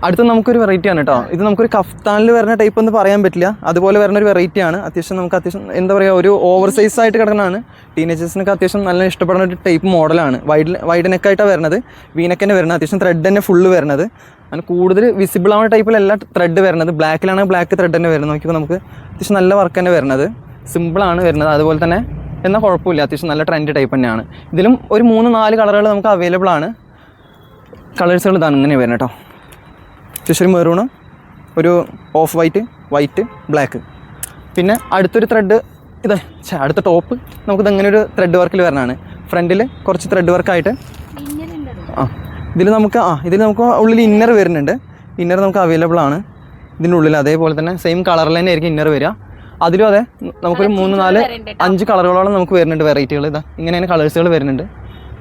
അടുത്ത നമുക്കൊരു വെറൈറ്റിയാണ് കേട്ടോ. ഇത് നമുക്കൊരു കഫ്താനിൽ വരുന്ന ടൈപ്പ് എന്ന് പറയാൻ പറ്റില്ല, അതുപോലെ വരുന്ന ഒരു വെറൈറ്റിയാണ്. അത്യാവശ്യം എന്താ പറയുക, ഒരു ഓവർ സൈസ് ആയിട്ട് കിടക്കുന്നതാണ്. ടീനേജേഴ്സിനൊക്കെ അത്യാവശ്യം നല്ല ഇഷ്ടപ്പെടുന്ന ഒരു ടൈപ്പ് മോഡലാണ്. വൈഡ് നെക്കായിട്ടാണ് വരുന്നത്, വീനെക്ക് തന്നെ വരുന്നത്. അത്യാവശ്യം ത്രെഡ് തന്നെ ഫുള്ള് വരുന്നത്. അങ്ങനെ കൂടുതൽ വിസിബിൾ ആവുന്ന ടൈപ്പിലല്ല ത്രെഡ് വരുന്നത്. ബ്ലാക്കിലാണ് ബ്ലാക്ക് ത്രെഡ് തന്നെ വരുന്നത്. നോക്കിയപ്പോൾ നമുക്ക് അത്യാവശ്യം നല്ല വർക്ക് തന്നെ വരുന്നത്, സിമ്പിളാണ് വരുന്നത്. അതുപോലെ തന്നെ എന്നാൽ കുഴപ്പമില്ല, അത്യാവശ്യം നല്ല ട്രെൻഡ് ടൈപ്പ് തന്നെയാണ്. ഇതിലും ഒരു 3-4 കളറുകൾ നമുക്ക് അവൈലബിൾ ആണ്. കളേഴ്സുകൾ ഇതാണ് ഇങ്ങനെ വരുന്നത് കേട്ടോ. അത്യാവശ്യം മെറൂണ്, ഒരു ഓഫ് വൈറ്റ്, ബ്ലാക്ക്. പിന്നെ അടുത്തൊരു ത്രെഡ് അടുത്ത ടോപ്പ് നമുക്കിതങ്ങനെ ഒരു ത്രെഡ് വർക്കിൽ വരുന്നതാണ്. ഫ്രണ്ടിൽ കുറച്ച് ത്രെഡ് വർക്കായിട്ട് ഇതിൽ നമുക്ക് ഉള്ളിൽ ഇന്നർ വരുന്നുണ്ട്. ഇന്നർ നമുക്ക് അവൈലബിൾ ആണ് ഇതിൻ്റെ ഉള്ളിൽ. അതേപോലെ തന്നെ സെയിം കളറിൽ തന്നെ ആയിരിക്കും ഇന്നർ വരിക. അതിലും അതെ നമുക്കൊരു 3-4-5 കളറുകളോളം നമുക്ക് വരുന്നുണ്ട് വെറൈറ്റികൾ. ഇങ്ങനെയാണ് കളേഴ്സുകൾ വരുന്നുണ്ട്.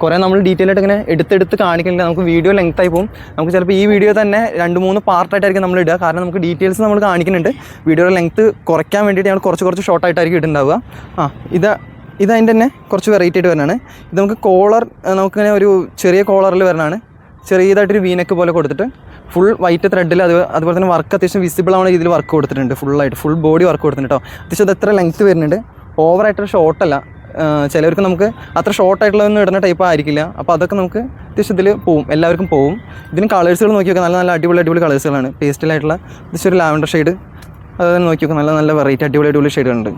കുറേ നമ്മൾ ഡീറ്റെയിൽ ആയിട്ട് ഇങ്ങനെ എടുത്ത് കാണിക്കുന്നില്ല, നമുക്ക് വീഡിയോ ലെങ്ത് ആയി പോകും. നമുക്ക് ചിലപ്പോൾ ഈ വീഡിയോ തന്നെ 2-3 പാർട്ടായിട്ടായിരിക്കും നമ്മൾ ഇടുക. കാരണം നമുക്ക് ഡീറ്റെയിൽസ് നമ്മൾ കാണിക്കുന്നുണ്ട്. വീഡിയോയുടെ ലെങ്ത്ത് കുറയ്ക്കാൻ വേണ്ടിയിട്ട് ഞങ്ങൾ കുറച്ച് ഷോർട്ടായിട്ടായിരിക്കും ഇടുന്നുണ്ടാവുക. ഇതതിൻ്റെ തന്നെ കുറച്ച് വെറൈറ്റി ആയിട്ട് വരുന്നതാണ്. ഇത് നമുക്ക് കോളർ നമുക്കിങ്ങനെ ഒരു ചെറിയ കോളറിൽ വരുന്നതാണ്. ചെറിയതായിട്ടൊരു വീനെക്ക് പോലെ കൊടുത്തിട്ട് ഫുൾ വൈറ്റ് ത്രെഡിൽ അതുപോലെ തന്നെ വർക്ക് അത്യാവശ്യം വിസിബിൾ ആവുന്ന രീതിയിൽ വർക്ക് കൊടുത്തിട്ടുണ്ട്. ഫുൾ ബോഡി വർക്ക് കൊടുത്തിട്ടുണ്ട് കേട്ടോ. അത്യാവശ്യം അത് എത്ര ലെങ്ത്ത് വരുന്നുണ്ട്. ഓവറായിട്ടൊരു ഷോർട്ടല്ല. ചിലവർക്ക് നമുക്ക് അത്ര ഷോർട്ടായിട്ടുള്ളതൊന്നും ഇടുന്ന ടൈപ്പ് ആയിരിക്കില്ല. അപ്പോൾ അതൊക്കെ നമുക്ക് അത്യാവശ്യം ഇതിൽ പോവും, എല്ലാവർക്കും പോവും. ഇതിന് കളേഴ്സുകൾ നോക്കി നോക്കാം, നല്ല അടിപൊളി കളേഴ്സുകളാണ്. പേസ്റ്റലായിട്ടുള്ള അത്യാവശ്യം ഒരു ലാവൻഡർ ഷെയ്ഡ്, അത് നോക്കി നോക്കാം. നല്ല വെറൈറ്റി അടിപൊളി ഷെയ്ഡുണ്ട്.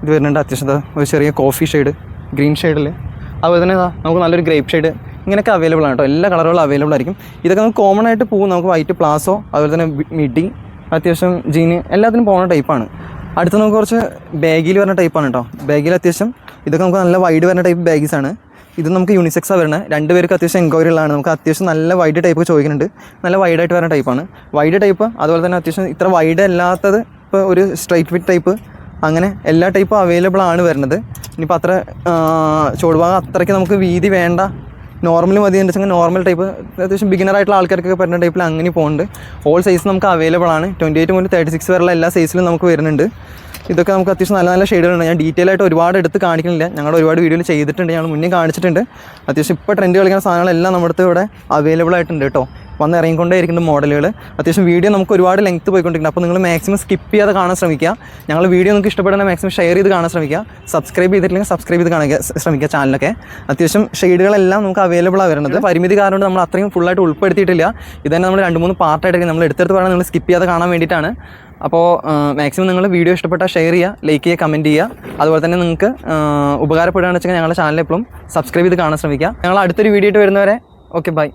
ഇത് വരുന്നുണ്ട് അത്യാവശ്യം ഒരു ചെറിയ കോഫി ഷെയ്ഡ്, ഗ്രീൻ ഷെയ്ഡിൽ. അതുപോലെ തന്നെ നമുക്ക് നല്ലൊരു ഗ്രേപ്പ് ഷെയ്ഡ്, ഇങ്ങനെയൊക്കെ അവൈലബിൾ ആണ് കേട്ടോ. എല്ലാ കളറുകളും അവൈലബിൾ ആയിരിക്കും. ഇതൊക്കെ നമുക്ക് കോമൺ ആയിട്ട് പോകും. നമുക്ക് വൈറ്റ് പ്ലാസോ, അതുപോലെ തന്നെ മിഡി, അത്യാവശ്യം ജീന്, എല്ലാത്തിനും പോകുന്ന ടൈപ്പാണ്. അടുത്ത് നമുക്ക് കുറച്ച് ബാഗിൽ വരുന്ന ടൈപ്പാണ് കേട്ടോ. ബാഗിൽ അത്യാവശ്യം ഇതൊക്കെ നമുക്ക് നല്ല വൈഡ് വരുന്ന ടൈപ്പ് ബാഗീസാണ്. ഇത് നമുക്ക് യൂണിസെക്സാണ് വരുന്നത്. 2 പേർക്ക് അത്യാവശ്യം എൻക്വയറി ഉള്ളതാണ്. നമുക്ക് അത്യാവശ്യം നല്ല വൈഡ് ടൈപ്പ് ചോദിക്കുന്നുണ്ട്. നല്ല വൈഡായിട്ട് വരുന്ന ടൈപ്പാണ്. വൈഡ് ടൈപ്പ്, അതുപോലെ തന്നെ അത്യാവശ്യം ഇത്ര വൈഡ് അല്ലാത്തത് ഇപ്പോൾ ഒരു സ്ട്രൈറ്റ് ഫിറ്റ് ടൈപ്പ്, അങ്ങനെ എല്ലാ ടൈപ്പും അവൈലബിൾ ആണ് വരുന്നത്. ഇനിയിപ്പോൾ അത്ര ചുവടുഭാഗം അത്രയ്ക്ക് നമുക്ക് വീതി വേണ്ട, നോർമൽ മതി എന്ന് വെച്ചാൽ നോർമൽ ടൈപ്പ് അത്യാവശ്യം ബിഗിനറായിട്ടുള്ള ആൾക്കാർക്കൊക്കെ വരുന്ന ടൈപ്പിൽ അങ്ങനെ പോകുന്നുണ്ട്. ഓൾ സൈസ് നമുക്ക് അവൈലബിൾ ആണ്. 28 മുതൽ 36 വരെയുള്ള എല്ലാ സൈസിലും നമുക്ക് വരുന്നുണ്ട്. ഇതൊക്കെ നമുക്ക് അത്യാവശ്യം നല്ല ഷെയ്ഡുകളുണ്ട്. ഞാൻ ഡീറ്റെയിൽ ആയിട്ട് ഒരുപാട് എടുത്ത് കാണിക്കുന്നില്ല, ഞങ്ങൾ ഒരുപാട് വീഡിയോയിൽ ചെയ്തിട്ടുണ്ട്, ഞങ്ങൾ മുന്നേ കാണിച്ചിട്ടുണ്ട്. അത്യാവശ്യം ഇപ്പോൾ ട്രെൻഡ് കളിക്കുന്ന സാധനങ്ങളെല്ലാം നമ്മുടെ അടുത്ത് ഇവിടെ അവൈലബിൾ ആയിട്ടുണ്ട് കേട്ടോ. വന്ന് ഇറങ്ങിക്കൊണ്ടേയിരിക്കുന്ന മോഡലുകൾ. അത്യാവശ്യം വീഡിയോ നമുക്ക് ഒരുപാട് ലെങ്ത്ത് പോയിക്കൊണ്ടിരിക്കുന്നത്. അപ്പോൾ നിങ്ങൾ മാക്സിമം സ്കിപ്പ് ചെയ്യാതെ കാണാൻ ശ്രമിക്കുക. ഞങ്ങൾ വീഡിയോ നിങ്ങൾക്ക് ഇഷ്ടപ്പെടുന്ന മാക്സിമം ഷെയർ ചെയ്ത് കാണാൻ ശ്രമിക്കുക. സബ്സ്ക്രൈബ് ചെയ്തിട്ടില്ലെങ്കിൽ സബ്സ്ക്രൈബ് ചെയ്ത് കാണാൻ ശ്രമിക്കുക ചാനലൊക്കെ. അത്യാവശ്യം ഷെയ്ഡുകളെല്ലാം നമുക്ക് അവൈലബിൾ ആണ് വരുന്നത്. പരിമിതി കാരണം നമ്മൾ അത്രയും ഫുള്ളായിട്ട് ഉൾപ്പെടുത്തിയിട്ടില്ല. ഇത് തന്നെ നമ്മൾ 2-3 പാർട്ടായിട്ടായിരിക്കും നമ്മൾ എടുത്തെടുത്ത് പറഞ്ഞാൽ നിങ്ങൾ സ്കിപ്പ് ചെയ്യാതെ കാണാൻ വേണ്ടിയിട്ടാണ്. അപ്പോൾ മാക്സിമം നിങ്ങൾ വീഡിയോ ഇഷ്ടപ്പെട്ടാൽ ഷെയർ ചെയ്യുക, ലൈക്ക് ചെയ്യുക, കമൻറ്റ് ചെയ്യുക. അതുപോലെ തന്നെ നിങ്ങൾക്ക് ഉപകാരപ്പെടുകയാണെന്ന് വെച്ചാൽ ഞങ്ങളുടെ ചാനൽ എപ്പോഴും സബ്സ്ക്രൈബ് ചെയ്ത് കാണാൻ ശ്രമിക്കുക. ഞങ്ങൾ അടുത്തൊരു വീഡിയോ ആയിട്ട് വരുന്നവരെ ഓക്കെ ബൈ.